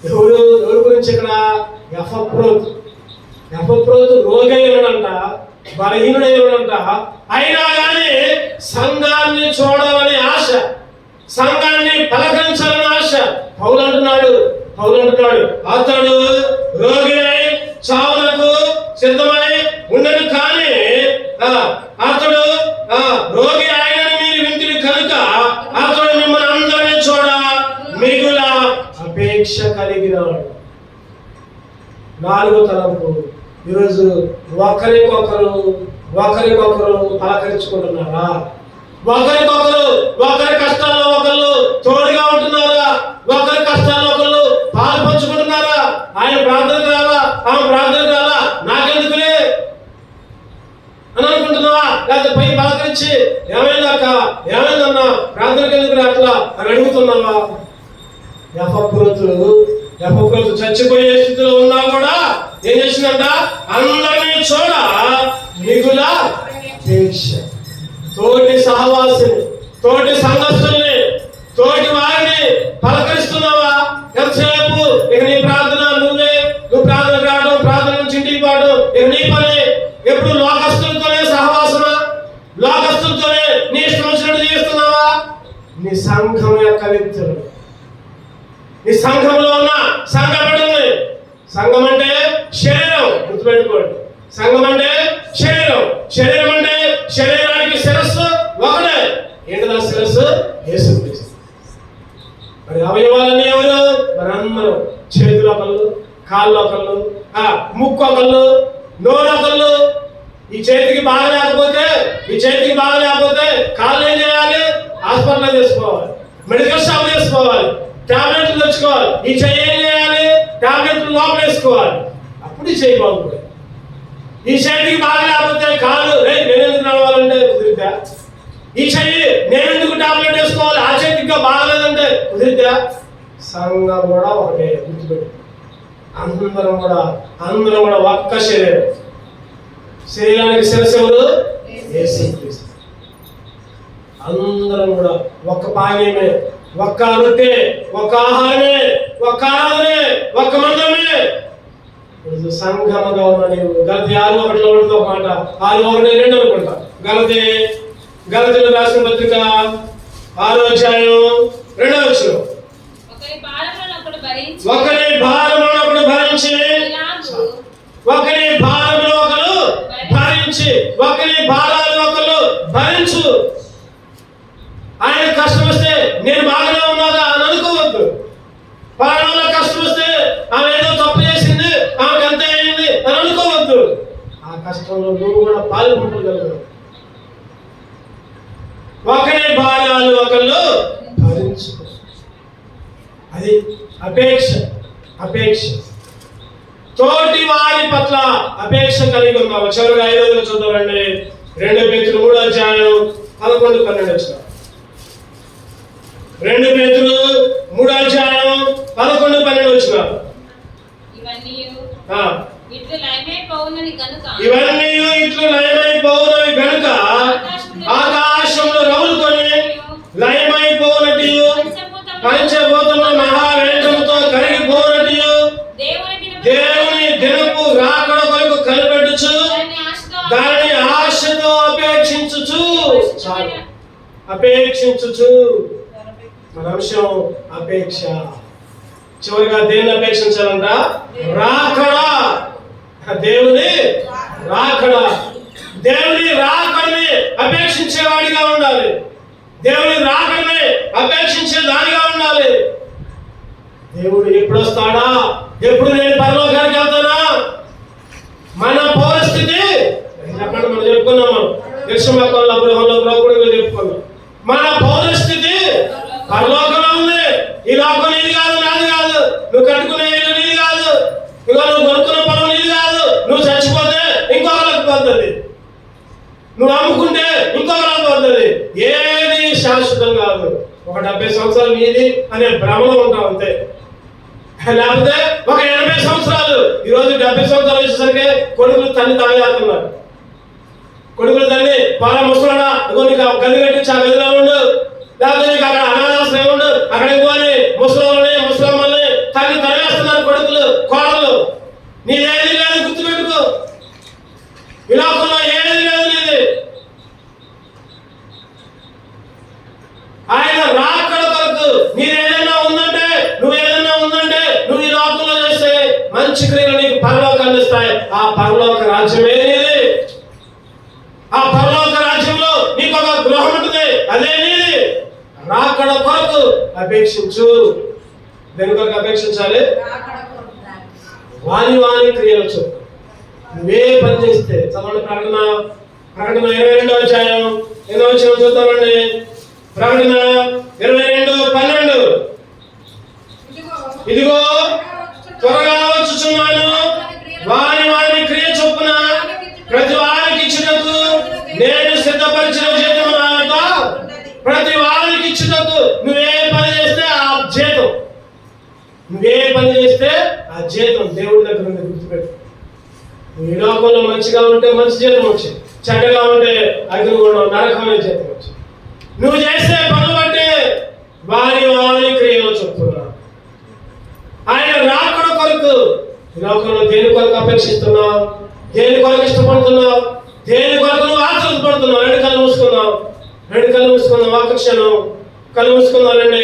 A: ఎవరి గురించి ఇక్కడ? ఎఫ్రోతు రోగి అయినాడంట, బలహీనుడైనాడంట. అయినా కానీ సంఘాన్ని చూడాలని ఆశ, సంఘాన్ని పలకరించాలని ఆశ. పౌలు అంటున్నాడు, అతడు రోగి అయి చావునకు సిద్ధమై ఉండను, కానీ అతడు రోగి ఆయనని మీరు వింటిరి కనుక అతడు మిమ్మల్ని అందరినీ చూడ మిగుల అపేక్ష కలిగినాడు. 4వ తలంపు. ఈరోజు ఒకరికొకరు పలకరించుకుంటున్నారా? ఒకరి కష్టాల్లో ఒకళ్ళు తోడుగా ఉంటున్నారా? ఒకరి కష్టాల్లో ఒకళ్ళు పాలు పంచుకుంటున్నారా? ఆయన ప్రార్థనకు రాలా, ఆమె ప్రార్థనకు రాలా, నాకెందుకులే అని అనుకుంటున్నావా? లేకపోతే పై పలకరించి ఏమైందన్నా ప్రార్థనకు ఎందుకు అట్లా అని అడుగుతున్నావా? ఎఫ్రోతు చచ్చిపోయే స్థితిలో ఉన్నా కూడా ఏం చేసిందంట? అందరినీ చూడ మిగుల అపేక్ష. తోటి సహవాసిని, తోటి సంఘస్థుల్ని, తోటి వారిని పలకరిస్తున్నావా? ఎంతసేపు ఇక నీ ప్రార్థన నువ్వే నీ సంఘం యొక్క వ్యక్తులు, నీ సంఘంలో ఉన్న సంఘ బిడ్డలు. సంఘం అంటే శరీరం, గుర్తుపెట్టుకోండి. సంఘం అంటే శరీరం, శరీరం అంటే శరీరానికి శిరస్సు ఒకటే. ఏంటదా శిరస్సు? యేసుక్రీస్తు. మరి అవయవాలన్నీ ఎవరు? మనందరం. చేతులు ఒకళ్ళు, కాళ్ళు ఒకళ్ళు, ముక్కు ఒకళ్ళు, నోరు ఒకళ్ళు. ఈ చేతికి బాగలేకపోతే కాళ్ళు ఏం చేయాలి? హాస్పిటల్ చేసుకోవాలి, మెడికల్ షాప్ చేసుకోవాలి, టాబ్లెట్లు తెచ్చుకోవాలి. ఈ చెయ్యి ఏం చేయాలి? టాబ్లెట్లు లోపల వేసుకోవాలి, అప్పుడు ఈ చెయ్యి బాగుంటుంది. ఈ చేతికి బాగలేకపోతే కాళ్ళు నేనెందుకు నడవాలంటే కుదిరిద్దా? ఈ చెయ్యి నేనెందుకు టాబ్లెట్ వేసుకోవాలి, ఆ చేతికి బాగలేదంటే కుదిరిద్దా? సంఘం కూడా ఒకటే, గుర్తుపెట్టు. అందరం కూడా ఒక్క శరీరం. శరీరానికి శిరస్సు ఎవరు? యేసుక్రీస్తు. అందరం కూడా ఒక్క పానీయమే, ఒక్క రొట్టె, ఒక్క ఆహారమే, ఒక్క ఆరాధనే, ఒక్క మంత్రమే. సంఘముగా ఉన్న నీవు గలతీ 6:1 ఒక మాట, 6:1-2 అనుకుంటా. గలతీయులకు రాసిన పత్రిక 6వ అధ్యాయం 2వ వచనం. ఒకరి భారములను ఒకడు భరించి, ఒకరి భారాలు ఒకరు భరించు. ఆయన కష్టం వస్తే నేను బాగానే ఉన్నాగా అని అనుకోవద్దు. పలానా కష్టం వస్తే ఆమె ఏదో తప్పు చేసింది, ఆమెకు అంతే అయింది అని అనుకోవద్దు. ఆ కష్టంలో నువ్వు కూడా పాల్గొనగలవు. ఒకరి భారాలు ఒకళ్ళు భరించు. అది అపేక్ష. తోటి వారి పట్ల అపేక్ష కలిగి ఉన్నావు. చివరిగా 5వ చూద్దామండి. 2 పేతురు 3వ అధ్యాయం 11-12 వచ్చిన. 2 పేతురు 3వ అధ్యాయం 11-12 వచ్చిన. ఇవన్నీ ఇట్లు లయమైపోవునవి గనుక ఆకాశంలో రవులుకొని లయమైపోనట్టు పంచభూతముల మహావేగముతో కరిగిపోనట్టు దేవుని దినపు రాకడ కొరకు కనిపెట్టుచు దానిని ఆశతో అపేక్షించుచు. మన అంశం అపేక్ష. చివరిగా దేన్ని అపేక్షించాలంట? రాకడ. దేవుని రాకడని అపేక్షించేవాడిగా ఉండాలి. దేవుని రాకడని అపేక్షించే దానిగా ఉండాలి. దేవుడు ఎప్పుడు వస్తాడా? ఎప్పుడు నేను పరలోకానికి వెళ్తానా? మన పరిస్థితి చెప్పండి. మనం చెప్పుకున్నాము యెషమాకల్లో అబ్రహాంలో ప్రభువుగా చెప్పుకున్నాం. మన పరిస్థితి పరలోకంలో ఉంది. ఈ లోకం నీది కాదు, నాది కాదు. నువ్వు కట్టుకునే ఇల్లు నీది కాదు, నువ్వు కొనుక్కున్న పొలం నీది కాదు. నువ్వు చచ్చిపోతే ఇంకొకరికి పోతుంది, నువ్వు అమ్ముకుంటే ఇంకొకరికి పోతుంది. ఏది శాశ్వతం కాదు. ఒక 70 సంవత్సరాలు నీది అనే భ్రమలో ఉంటాం అంతే. లేకపోతే ఒక 80 సంవత్సరాలు. ఈరోజు 70 సంవత్సరాలు వచ్చేసరికి కొడుకులు తల్లి తాగేస్తున్నారు. కొడుకులు తల్లి బాగా ముసలాడా, నీకు గది కట్టించి ఆ గదిలో ఉండు, లేకపోతే నీకు అక్కడ అనాథాశ్రయం ఉండు, అక్కడికి పోని ముసలమ్మల్ని తల్లి తరివేస్తున్నారు కొడుకులు, కోడలు. నీదేది లేదు, గుర్తుపెట్టుకో. ఈ లోకంలో ఏది లేదు నీది. ఆయన రాకడ కొరకు నీదేదైనా ఉందంటే, నువ్వు ఈ లోకంలో చేస్తే మంచి క్రియలు నీకు పరలోకాన్ని ఇస్తాయి. ఆ పరలోక రాజ్యమే నీది. ఆ పరలోక రాజ్యంలో నీకు ఒక గృహం ఉంటుంది, అదే నీది. రాకడ కొరకు అపేక్షించు. దేని కొరకు అపేక్షించాలి? వాని క్రియలు చెప్పు. నువ్వే పని చేస్తే చదవండి. ప్రకటన 22వ అధ్యాయం 8వ వచనం చూద్దామండి. ప్రకటన 22:12. ఇదిగో త్వరగా వచ్చుచున్నాను, వాని క్రియ చొప్పున ప్రతి వారికి ఇచ్చుటకు నేను సిద్ధపరిచిన జీతం నాతో. ప్రతి వారికి ఇచ్చుటకు నువ్వే పని చేస్తే ఆ జీతం దేవుడి దగ్గర ఉంది. గుర్తుపెట్టు. నువ్వు ఈ లోకంలో మంచిగా ఉంటే మంచి జీతం వచ్చింది, చెడ్డగా ఉంటే అగ్నిగుండం నరకమైన జీతం వచ్చింది. నువ్వు చేసే పనులు బట్టి వారి క్రియలో చెప్తున్నా. ఆయన రాకడ కొరకు ఈ లోకంలో దేని కొరకు అపేక్షిస్తున్నావు? దేని కొరకు ఇష్టపడుతున్నావు? దేని కొరకు నువ్వు ఆశపడుతున్నావు? 2 కళ్ళు మూసుకున్నావు. ఒక్క కళ్ళు మూసుకుందామండి.